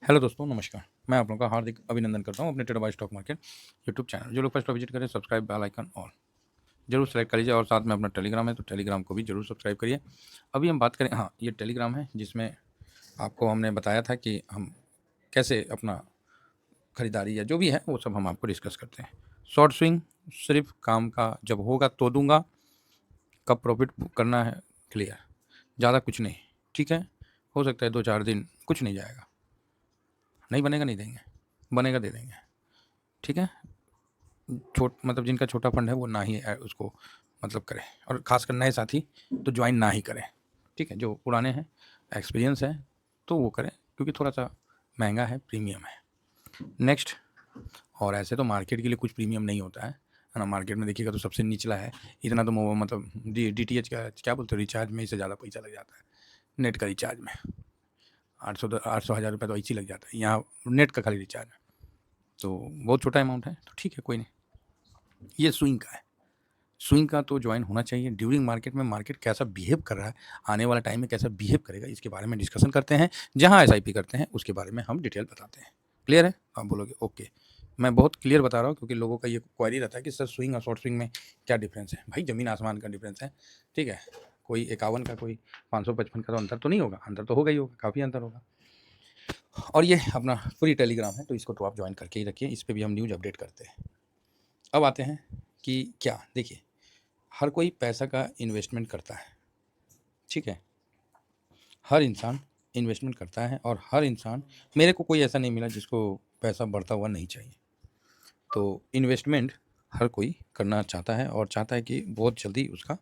Hello दोस्तों, नमस्कार। मैं आप लोगों का हार्दिक अभिनंदन करता हूं अपने trader by stock market YouTube channel. जो लोग फर्स्ट विजिट करें, सब्सक्राइब बेल आइकन ऑल जरूर सेलेक्ट करिए और साथ में अपना टेलीग्राम है तो टेलीग्राम को भी जरूर सब्सक्राइब करिए। अभी हम बात करें, हाँ, ये टेलीग्राम है जिसमें आपको हमने बताया था कि हम कैसे अपना खरीदारी या जो भी है वो सब हम आपको डिस्कस करते हैं। शॉर्ट स्विंग सिर्फ काम का जब होगा तो दूंगा, कब प्रॉफिट करना है क्लियर, ज़्यादा कुछ नहीं। ठीक है, हो सकता है 2-4 दिन कुछ नहीं जाएगा, नहीं बनेगा नहीं देंगे, बनेगा दे देंगे। ठीक है, मतलब जिनका छोटा फंड है वो ना ही उसको मतलब करें, और खासकर नए साथी तो ज्वाइन ना ही करें। ठीक है, जो पुराने हैं, एक्सपीरियंस है तो वो करें, क्योंकि थोड़ा सा महंगा है, प्रीमियम है। नेक्स्ट, और ऐसे तो मार्केट के लिए कुछ प्रीमियम नहीं होता है ना। मार्केट में देखिएगा तो सबसे निचला है, इतना तो मतलब DTH का क्या बोलते हैं, रिचार्ज में इससे ज़्यादा पैसा लग जाता है। नेट का रिचार्ज में 800 1000 तो ऐसे ही लग जाता है, यहाँ नेट का खाली रिचार्ज है, तो बहुत छोटा अमाउंट है, तो ठीक है, कोई नहीं। ये स्विंग का है, स्विंग का तो ज्वाइन होना चाहिए। ड्यूरिंग मार्केट में मार्केट कैसा बिहेव कर रहा है, आने वाला टाइम में कैसा बिहेव करेगा, इसके बारे में डिस्कशन करते हैं। जहाँ SIP करते हैं उसके बारे में हम डिटेल बताते हैं। क्लियर है? आप बोलोगे ओके। मैं बहुत क्लियर बता रहा हूँ, क्योंकि लोगों का ये क्वारी रहता है कि सर स्विंग और शॉर्ट स्विंग में क्या डिफरेंस है। भाई ज़मीन आसमान का डिफरेंस है। ठीक है, कोई 51 का, कोई 555 का तो अंतर तो नहीं होगा, अंतर तो होगा ही होगा, काफ़ी अंतर होगा। और ये अपना पूरी टेलीग्राम है, तो इसको तो आप ज्वाइन करके ही रखिए, इस पर भी हम न्यूज़ अपडेट करते हैं। अब आते हैं कि क्या, देखिए, हर कोई पैसा का इन्वेस्टमेंट करता है। ठीक है, हर इंसान इन्वेस्टमेंट करता है, और हर इंसान, मेरे को कोई ऐसा नहीं मिला जिसको पैसा बढ़ता हुआ नहीं चाहिए। तो इन्वेस्टमेंट हर कोई करना चाहता है, और चाहता है कि बहुत जल्दी उसका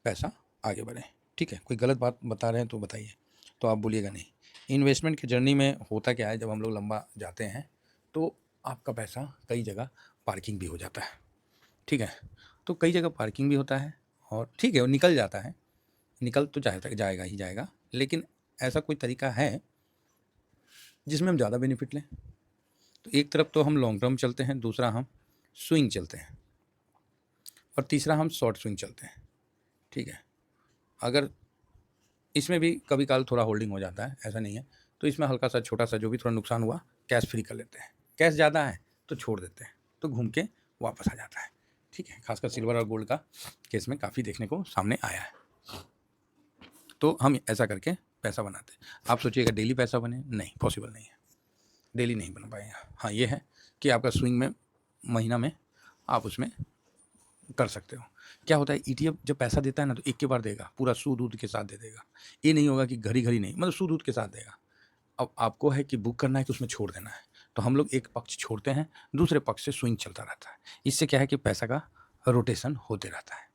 पैसा आगे बढ़े। ठीक है, कोई गलत बात बता रहे हैं तो बताइए, तो आप बोलिएगा नहीं। इन्वेस्टमेंट की जर्नी में होता क्या है, जब हम लोग लंबा जाते हैं तो आपका पैसा कई जगह पार्किंग भी हो जाता है। ठीक है, तो कई जगह पार्किंग भी होता है, और ठीक है वो निकल जाता है, निकल तो जाएगा ही जाएगा, लेकिन ऐसा कोई तरीका है जिसमें हम ज़्यादा बेनिफिट लें। तो एक तरफ तो हम लॉन्ग टर्म चलते हैं, दूसरा हम स्विंग चलते हैं, और तीसरा हम शॉर्ट स्विंग चलते हैं। ठीक है, अगर इसमें भी कभी काल थोड़ा होल्डिंग हो जाता है, ऐसा नहीं है, तो इसमें हल्का सा छोटा सा जो भी थोड़ा नुकसान हुआ, कैश फ्री कर लेते हैं। कैश ज़्यादा है तो छोड़ देते हैं, तो घूम के वापस आ जाता है। ठीक है, खासकर सिल्वर और गोल्ड का केस में काफ़ी देखने को सामने आया है। तो हम ऐसा करके पैसा बनाते हैं। आप सोचिएगा डेली पैसा बने, नहीं, पॉसिबल नहीं है, डेली नहीं बन पाएगा। हाँ, ये है कि आपका स्विंग में महीना में आप उसमें कर सकते हो। क्या होता है, ETF जब पैसा देता है ना, तो एक के बार देगा, पूरा सूद वूद के साथ दे देगा। ये नहीं होगा कि घड़ी घड़ी नहीं, मतलब सूद वूद के साथ देगा। अब आपको है कि बुक करना है कि उसमें छोड़ देना है, तो हम लोग एक पक्ष छोड़ते हैं, दूसरे पक्ष से स्विंग चलता रहता है। इससे क्या है कि पैसा का रोटेशन होते रहता है,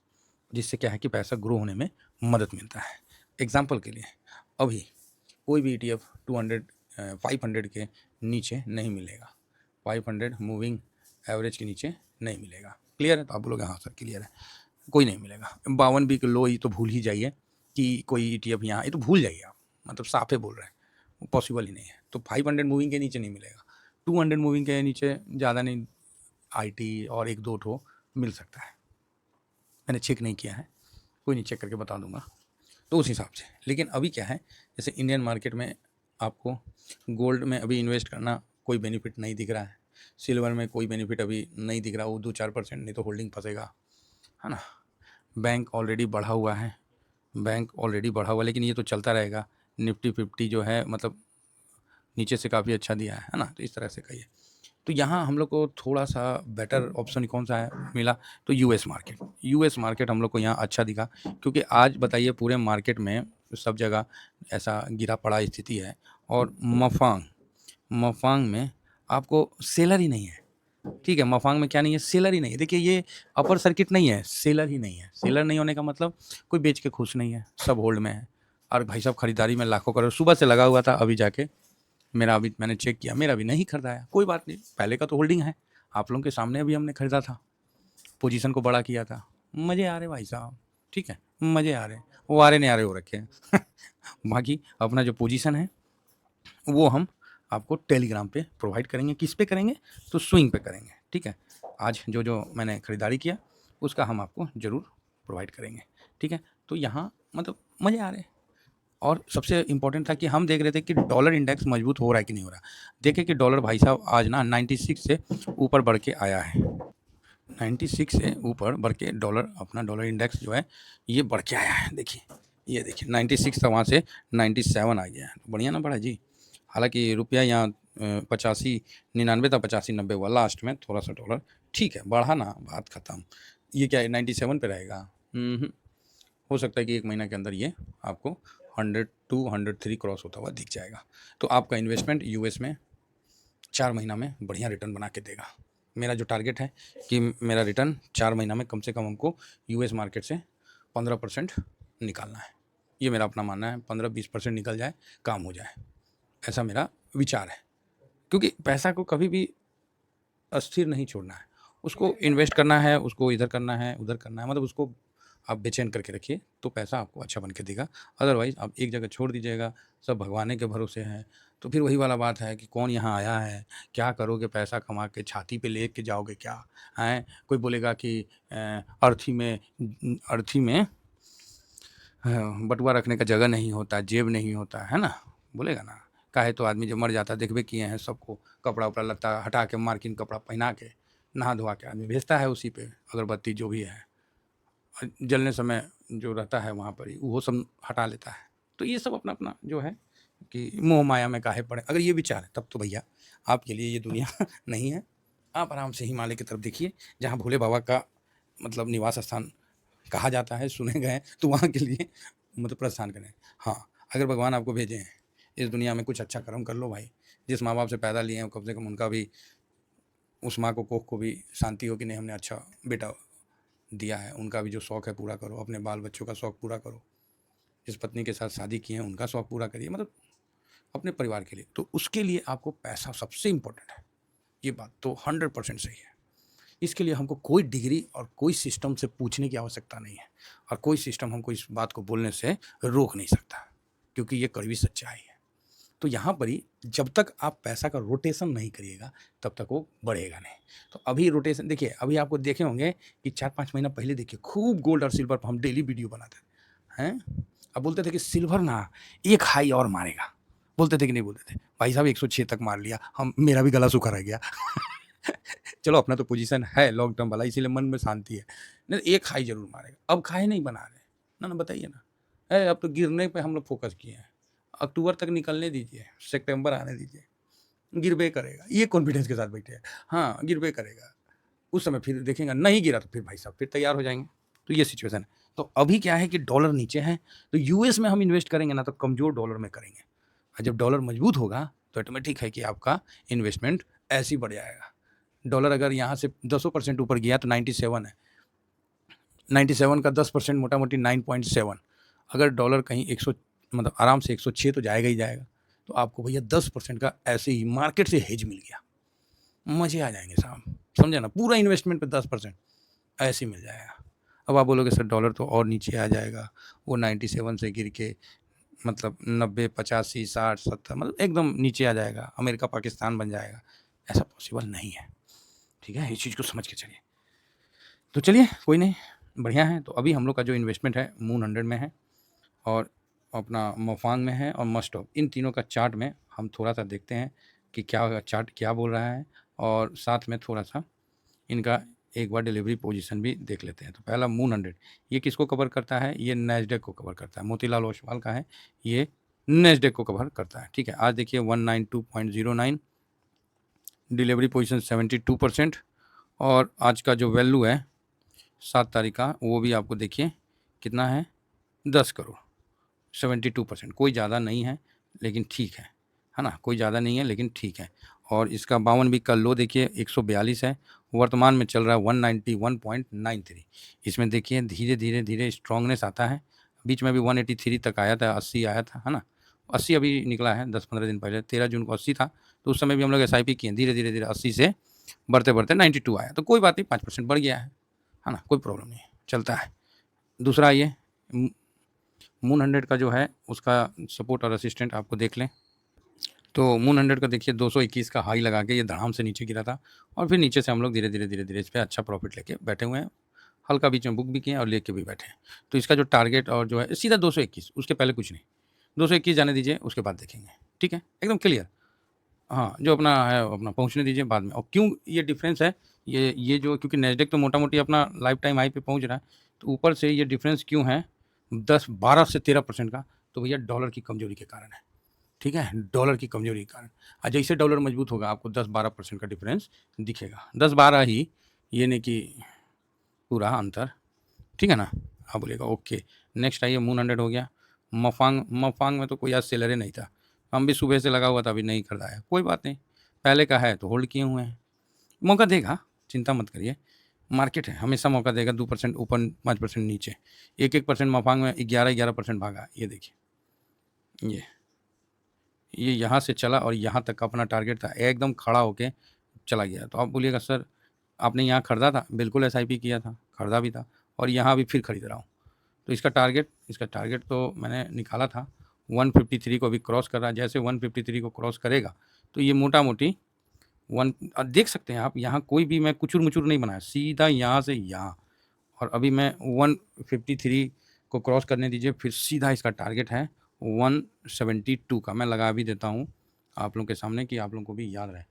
जिससे क्या है कि पैसा ग्रो होने में मदद मिलता है। एग्जाम्पल के लिए, अभी कोई भी ETF 200 500 के नीचे नहीं मिलेगा, 500 मूविंग एवरेज के नीचे नहीं मिलेगा। क्लियर है? तो आप बोलोगे हाँ सर क्लियर है, कोई नहीं मिलेगा। 52 भी लो, ये तो भूल ही जाइए कि कोई ETF यहाँ, ये तो भूल जाइए आप, मतलब साफे बोल रहे हैं, पॉसिबल ही नहीं है। तो 500 मूविंग के नीचे नहीं मिलेगा, 200 मूविंग के नीचे ज़्यादा नहीं, IT और एक दो ठो मिल सकता है। मैंने चेक नहीं किया है, कोई नहीं, चेक करके बता दूंगा, तो उस हिसाब से। लेकिन अभी क्या है, जैसे इंडियन मार्केट में आपको गोल्ड में अभी इन्वेस्ट करना कोई बेनिफिट नहीं दिख रहा है, सिल्वर में कोई बेनिफिट अभी नहीं दिख रहा, वो 2-4% नहीं तो होल्डिंग फंसेगा, है ना। बैंक ऑलरेडी बढ़ा हुआ है, बैंक ऑलरेडी बढ़ा हुआ, लेकिन ये तो चलता रहेगा। निफ्टी 50 जो है, मतलब नीचे से काफ़ी अच्छा दिया है ना, तो इस तरह से कहिए। तो यहाँ हम लोग को थोड़ा सा बेटर ऑप्शन कौन सा है मिला, तो यूएस मार्केट हम लोग को यहाँ अच्छा दिखा, क्योंकि आज बताइए पूरे मार्केट में सब जगह ऐसा गिरा पड़ा स्थिति है, और मफांग में आपको सेलर ही नहीं है। ठीक है, मफांग में क्या नहीं है, सेलर ही नहीं है। देखिए, ये अपर सर्किट नहीं है, सेलर ही नहीं है। सेलर नहीं होने का मतलब कोई बेच के खुश नहीं है, सब होल्ड में है। और भाई साहब खरीदारी में लाखों करोड़ सुबह से लगा हुआ था, अभी जाके मेरा, अभी मैंने चेक किया, मेरा भी नहीं खरीदाया, कोई बात नहीं, पहले का तो होल्डिंग है, आप लोगों के सामने अभी हमने खरीदा था, पोजीशन को बड़ा किया था, मज़े आ रहे भाई साहब। ठीक है, मज़े आ रहे, वो आ रहे नहीं आ रहे हो रखे हैं बाकी अपना जो पोजीशन है वो हम आपको टेलीग्राम पे प्रोवाइड करेंगे। किस पे करेंगे, तो स्विंग पे करेंगे। ठीक है, आज जो जो मैंने ख़रीदारी किया उसका हम आपको ज़रूर प्रोवाइड करेंगे। ठीक है, तो यहाँ मतलब मज़े आ रहे हैं, और सबसे इम्पोर्टेंट था कि हम देख रहे थे कि डॉलर इंडेक्स मजबूत हो रहा है कि नहीं हो रहा। देखें कि डॉलर भाई साहब आज ना 96 से ऊपर बढ़ के आया है। 96 से ऊपर बढ़ के अपना डॉलर इंडेक्स जो है ये बढ़ के आया है। देखिए, ये देखिए 96 था, वहाँ से 97 आ गया है। तो बढ़िया ना बढ़ा जी। हालांकि रुपया यहाँ 85-99 था, 85-90 हुआ लास्ट में। थोड़ा सा डॉलर ठीक है बढ़ा ना, बात खत्म। ये क्या है 97 पे रहेगा? हो सकता है कि एक महीना के अंदर ये आपको 102 103 क्रॉस होता हुआ दिख जाएगा। तो आपका इन्वेस्टमेंट यूएस में 4 महीना में बढ़िया रिटर्न बना के देगा। मेरा जो टारगेट है कि मेरा रिटर्न 4 महीना में कम से कम हमको यूएस मार्केट से 15% निकालना है। ये मेरा अपना मानना है, 15-20% निकल जाए, काम हो जाए, ऐसा मेरा विचार है। क्योंकि पैसा को कभी भी अस्थिर नहीं छोड़ना है, उसको इन्वेस्ट करना है, उसको इधर करना है, उधर करना है, मतलब उसको आप बेचैन करके रखिए तो पैसा आपको अच्छा बन के देगा। अदरवाइज़ आप एक जगह छोड़ दीजिएगा, सब भगवान के भरोसे हैं, तो फिर वही वाला बात है कि कौन यहाँ आया है, क्या करोगे पैसा कमा के, छाती पे लेके जाओगे क्या? हैं? कोई बोलेगा कि अर्थी में बटुआ रखने का जगह नहीं होता, जेब नहीं होता, है ना? बोलेगा ना। काहे तो आदमी जब मर जाता है, देखबे किए हैं सबको कपड़ा-उपड़ा लत्ता हटा के मार्किन कपड़ा पहना के, नहा धुआ के आदमी भेजता है उसी पे, अगरबत्ती जो भी है। जलने समय जो रहता है वहाँ पर ही वो सब हटा लेता है। तो ये सब अपना-अपना जो है कि मोह माया में काहे पड़े। अगर ये विचार है तब तो भैया आपके लिए ये दुनिया नहीं है। आप आराम से हिमालय की तरफ देखिए, जहाँ भोले बाबा का मतलब निवास स्थान कहा जाता है, सुने गए हैं, तो वहाँ के लिए मतलब प्रस्थान करें। हाँ, अगर भगवान आपको भेजे हैं इस दुनिया में कुछ अच्छा कर्म कर लो भाई। जिस माँ-बाप से पैदा लिए हैं कम से कम उनका भी, उस माँ को कोख को भी शांति हो कि नहीं हमने अच्छा बेटा दिया है, उनका भी जो शौक़ है पूरा करो, अपने बाल बच्चों का शौक़ पूरा करो। जिस पत्नी के साथ शादी की है उनका शौक़ पूरा करिए, मतलब अपने परिवार के लिए। तो उसके लिए आपको पैसा सबसे इम्पोर्टेंट है। ये बात तो 100% सही है। इसके लिए हमको कोई डिग्री और कोई सिस्टम से पूछने की आवश्यकता नहीं है, और कोई सिस्टम हमको इस बात को बोलने से रोक नहीं सकता, क्योंकि ये कड़वी सच्चाई है। तो यहाँ पर ही जब तक आप पैसा का रोटेशन नहीं करिएगा तब तक वो बढ़ेगा नहीं। तो अभी रोटेशन देखिए, अभी आपको देखे होंगे कि 4-5 महीना पहले देखिए खूब गोल्ड और सिल्वर पर हम डेली वीडियो बनाते थे, हैं? अब बोलते थे कि सिल्वर ना एक हाई और मारेगा। बोलते थे कि नहीं बोलते थे? भाई साहब 106 तक मार लिया, हम मेरा भी गला सूखा रह गया। चलो अपना तो पोजीशन है लॉन्ग टर्म वाला, इसीलिए मन में शांति है। नहीं एक हाई ज़रूर मारेगा। अब काहे नहीं बना रहे? ना बताइए ना। अब तो गिरने पे हम लोग फ़ोकस किए हैं। अक्टूबर तक निकलने दीजिए, सितंबर आने दीजिए, गिरबे करेगा। ये कॉन्फिडेंस के साथ बैठे हैं। हाँ, गिरबे करेगा। उस समय फिर देखेंगे नहीं गिरा तो फिर भाई साहब फिर तैयार हो जाएँगे। तो ये सिचुएशन है। तो अभी क्या है कि डॉलर नीचे है, तो यूएस में हम इन्वेस्ट करेंगे ना तो कमज़ोर डॉलर में करेंगे। और जब डॉलर मजबूत होगा तो ऑटोमेटिक है कि आपका इन्वेस्टमेंट ऐसे ही बढ़ जाएगा। डॉलर अगर यहाँ से 10% ऊपर गया तो 97 है। 97 का 10% मोटा-मोटी 9.7। अगर डॉलर कहीं 100 मतलब आराम से 106 तो जाएगा ही जाएगा। तो आपको भैया 10% का ऐसे ही मार्केट से हेज मिल गया। मज़े आ जाएँगे साहब, समझे ना? पूरा इन्वेस्टमेंट पे 10% ऐसे ही मिल जाएगा। अब आप बोलोगे सर डॉलर तो और नीचे आ जाएगा, वो 97 से गिर के मतलब 90, 85, 60, 70 मतलब एकदम नीचे आ जाएगा, अमेरिका पाकिस्तान बन जाएगा। ऐसा पॉसिबल नहीं है, ठीक है? इस चीज़ को समझ के चलिए। तो चलिए कोई नहीं, बढ़िया है। तो अभी हम लोग का जो इन्वेस्टमेंट है मून 100 में है, और अपना मोफांग में है और मस्टॉप, इन तीनों का चार्ट में हम थोड़ा-सा देखते हैं कि क्या चार्ट क्या बोल रहा है, और साथ में थोड़ा-सा इनका एक बार डिलीवरी पोजीशन भी देख लेते हैं। तो पहला मून 100 ये किसको कवर करता है? ये नैस्डैक को कवर करता है। मोतीलाल ओसवाल का है, ये नैस्डैक को कवर करता है, ठीक है? आज देखिए 192.09, डिलीवरी पोजीशन 72%, और आज का जो वैल्यू है 7 तारीख का वो भी आपको देखिए कितना है, 10 करोड़, 72%। कोई ज़्यादा नहीं है लेकिन ठीक है ना? कोई ज़्यादा नहीं है लेकिन ठीक है। और इसका 52 वीक का लो देखिए 142 है, वर्तमान में चल रहा है 191.93। इसमें देखिए धीरे-धीरे स्ट्रॉन्गनेस आता है। बीच में भी 183 तक आया था, 80 आया था, है ना? 80 अभी निकला है 10-15 दिन पहले, 13 जून को 80 था, तो उस समय भी हम लोग एसआईपी किए, धीरे-धीरे 80 से बढ़ते-बढ़ते 92 आया। तो कोई बात नहीं, 5% बढ़ गया है ना? कोई प्रॉब्लम नहीं है, चलता है। दूसरा ये मून 100 का जो है उसका सपोर्ट और रेसिस्टेंट आपको देख लें। तो मून 100 का देखिए 221 का हाई लगा के ये धड़ाम से नीचे गिरा था, और फिर नीचे से हम लोग धीरे-धीरे इस पे अच्छा प्रॉफिट लेके बैठे हुए हैं। हल्का बीच में बुक भी किए और लेके भी बैठे हैं। तो इसका जो टारगेट और जो है सीधा 221, उसके पहले कुछ नहीं। 221 जाने दीजिए, उसके बाद देखेंगे, ठीक है? एकदम क्लियर। हाँ, जो अपना है अपना पहुँचने दीजिए बाद में। और क्यों ये डिफ़रेंस है, ये जो क्योंकि नैस्डैक तो मोटा-मोटी अपना लाइफ़ टाइम हाई पे पहुँच रहा है, तो ऊपर से ये डिफ़रेंस क्यों है 10, 12 से 13% का, तो भैया डॉलर की कमज़ोरी के कारण है, ठीक है? डॉलर की कमज़ोरी के कारण। जैसे डॉलर मज़बूत होगा आपको 10-12% का डिफ़रेंस दिखेगा। 10-12 ही, ये नहीं कि पूरा अंतर, ठीक है ना? आप बोलिएगा ओके। नेक्स्ट आइए, मून 100 हो गया। मफांग में तो कोई आज सेलर ही नहीं था। हम भी सुबह से लगा हुआ था, अभी नहीं खरीदा है। कोई बात नहीं, पहले का है तो होल्ड किए हुए हैं। मौका देगा, चिंता मत करिए। मार्केट है, हमेशा मौका देगा। 2% ऊपर, 5% नीचे। 1-1% मफांग में 11-11% भागा। ये देखिए, ये यहाँ से चला और यहाँ तक का अपना टारगेट था, एकदम खड़ा होके चला गया। तो आप बोलिएगा सर आपने यहाँ खरीदा था? बिल्कुल एसआईपी किया था, खरीदा भी था और यहाँ भी फिर खरीद रहा हूँ। तो इसका टारगेट तो मैंने निकाला था 153 को अभी क्रॉस कर रहा है। जैसे 153 को क्रॉस करेगा तो ये मोटा-मोटी देख सकते हैं आप, यहाँ कोई भी मैं कुचुर-मुचुर नहीं बनाया, सीधा यहाँ से यहाँ। और अभी मैं 153 को क्रॉस करने दीजिए, फिर सीधा इसका टारगेट है 172 का। मैं लगा भी देता हूँ आप लोगों के सामने कि आप लोगों को भी याद रहे।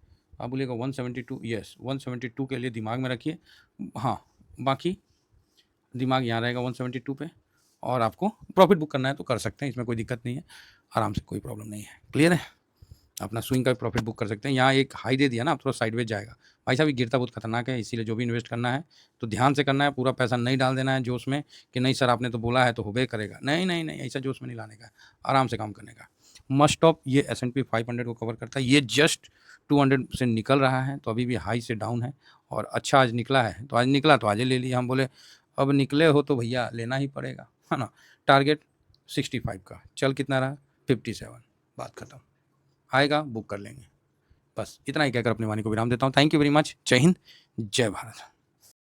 आप बोलिएगा 172, यस 172 के लिए दिमाग में रखिए। हाँ, बाकी दिमाग यहाँ रहेगा 172 पे। और आपको प्रॉफिट बुक करना है तो कर सकते हैं, इसमें कोई दिक्कत नहीं है, आराम से, कोई प्रॉब्लम नहीं है। क्लियर है? अपना स्विंग का प्रॉफिट बुक कर सकते हैं। यहाँ एक हाई दे दिया ना, अब थोड़ा साइडवेज जाएगा। भाई साहब ये गिरता बहुत खतरनाक है, इसीलिए जो भी इन्वेस्ट करना है तो ध्यान से करना है। पूरा पैसा नहीं डाल देना है जोश में कि नहीं सर आपने तो बोला है तो होबे करेगा। नहीं, नहीं, नहीं, ऐसा जोश में नहीं लाने का, आराम से काम करने का। मस्ट स्टॉप ये S&P 500 को कवर करता है। ये जस्ट 200 से निकल रहा है, तो अभी भी हाई से डाउन है और अच्छा आज निकला है, तो आज निकला तो आज ही ले लिया। हम बोले अब निकले हो तो भैया लेना ही पड़ेगा, है ना? टारगेट 65 का, चल कितना रहा? 57। बात खत्म। आएगा बुक कर लेंगे। बस इतना ही कहकर अपनी वाणी को विराम देता हूँ। Thank you very much. जय हिंद, जय भारत।